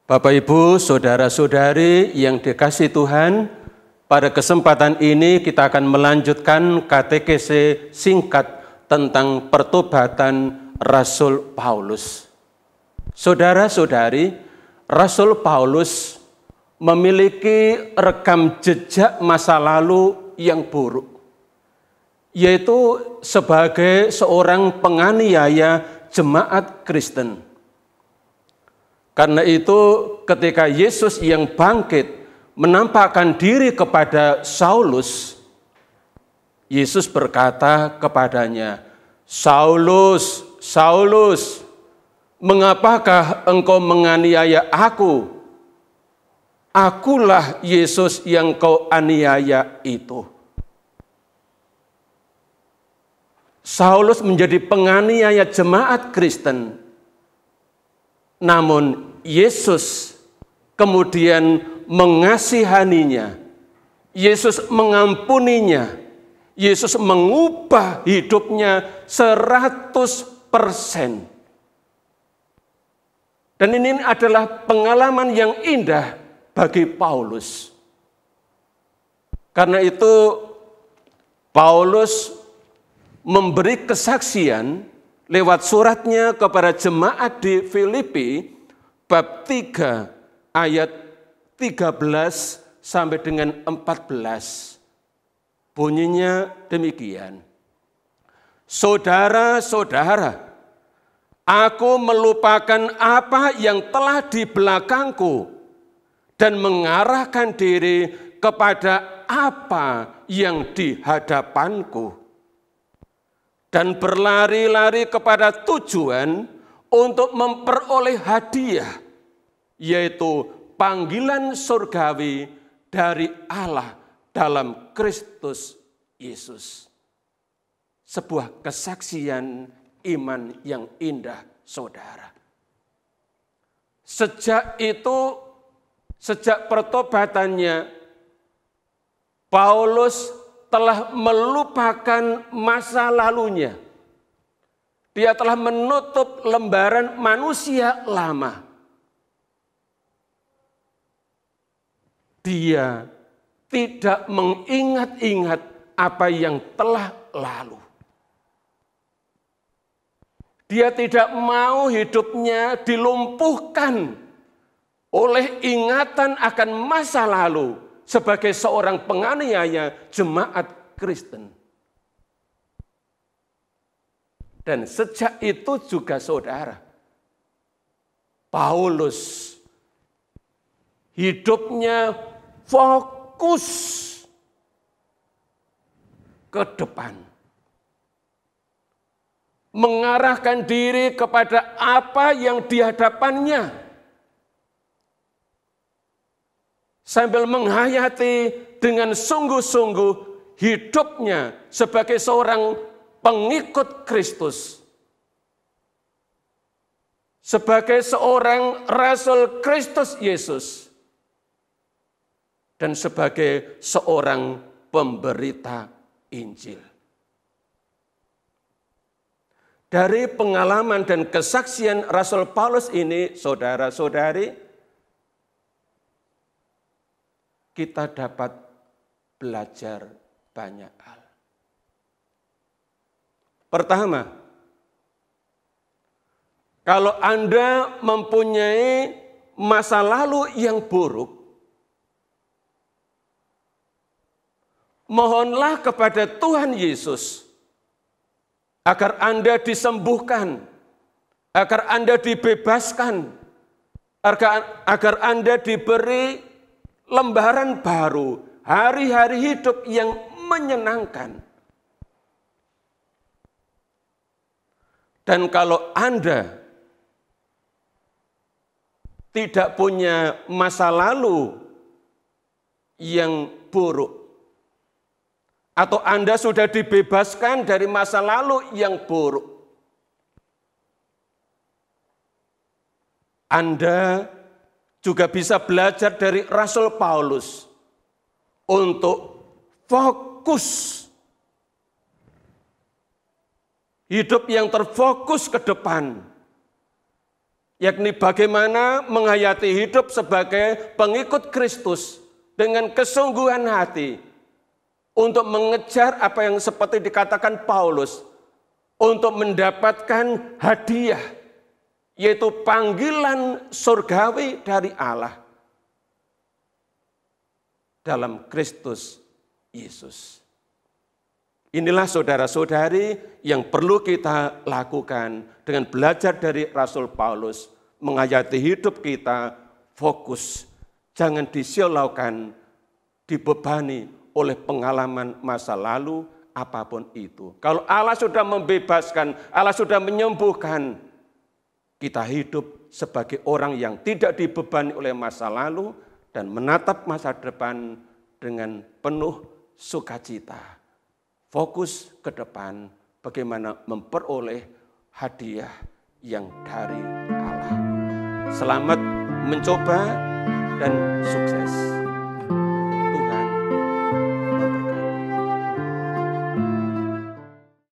Bapak, Ibu, saudara-saudari yang dikasihi Tuhan, pada kesempatan ini kita akan melanjutkan katekese singkat tentang pertobatan Rasul Paulus. Saudara-saudari, Rasul Paulus memiliki rekam jejak masa lalu yang buruk, yaitu sebagai seorang penganiaya jemaat Kristen. Karena itu ketika Yesus yang bangkit menampakkan diri kepada Saulus, Yesus berkata kepadanya, "Saulus, Saulus, mengapakah engkau menganiaya aku? Akulah Yesus yang kau aniaya itu." Saulus menjadi penganiaya jemaat Kristen. Namun Yesus kemudian mengasihaninya, Yesus mengampuninya, Yesus mengubah hidupnya 100%. Dan ini adalah pengalaman yang indah bagi Paulus. Karena itu Paulus memberi kesaksian lewat suratnya kepada jemaat di Filipi, bab 3 ayat 13 sampai dengan 14. Bunyinya demikian. "Saudara-saudara, aku melupakan apa yang telah di belakangku dan mengarahkan diri kepada apa yang di hadapanku, dan berlari-lari kepada tujuan untuk memperoleh hadiah, yaitu panggilan surgawi dari Allah dalam Kristus Yesus." Sebuah kesaksian iman yang indah, saudara. Sejak itu, sejak pertobatannya, Paulus telah melupakan masa lalunya. Dia telah menutup lembaran manusia lama. Dia tidak mengingat-ingat apa yang telah lalu. Dia tidak mau hidupnya dilumpuhkan oleh ingatan akan masa lalu sebagai seorang penganiaya jemaat Kristen. Dan sejak itu juga saudara, Paulus hidupnya fokus ke depan. Mengarahkan diri kepada apa yang di hadapannya. Sambil menghayati dengan sungguh-sungguh hidupnya sebagai seorang pengikut Kristus. Sebagai seorang Rasul Kristus Yesus. Dan sebagai seorang pemberita Injil. Dari pengalaman dan kesaksian Rasul Paulus ini, saudara-saudari, kita dapat belajar banyak hal. Pertama, kalau Anda mempunyai masa lalu yang buruk, mohonlah kepada Tuhan Yesus agar Anda disembuhkan, agar Anda dibebaskan, agar Anda diberi lembaran baru, hari-hari hidup yang menyenangkan. Dan kalau Anda tidak punya masa lalu yang buruk, atau Anda sudah dibebaskan dari masa lalu yang buruk, Anda juga bisa belajar dari Rasul Paulus untuk fokus, hidup yang terfokus ke depan, yakni bagaimana menghayati hidup sebagai pengikut Kristus dengan kesungguhan hati untuk mengejar apa yang seperti dikatakan Paulus, untuk mendapatkan hadiah, yaitu panggilan surgawi dari Allah dalam Kristus Yesus. Inilah saudara-saudari yang perlu kita lakukan dengan belajar dari Rasul Paulus, menghayati hidup kita fokus, jangan disiolaukan, dibebani oleh pengalaman masa lalu apapun itu. Kalau Allah sudah membebaskan, Allah sudah menyembuhkan, kita hidup sebagai orang yang tidak dibebani oleh masa lalu dan menatap masa depan dengan penuh sukacita. Fokus ke depan, bagaimana memperoleh hadiah yang dari Allah. Selamat mencoba dan sukses.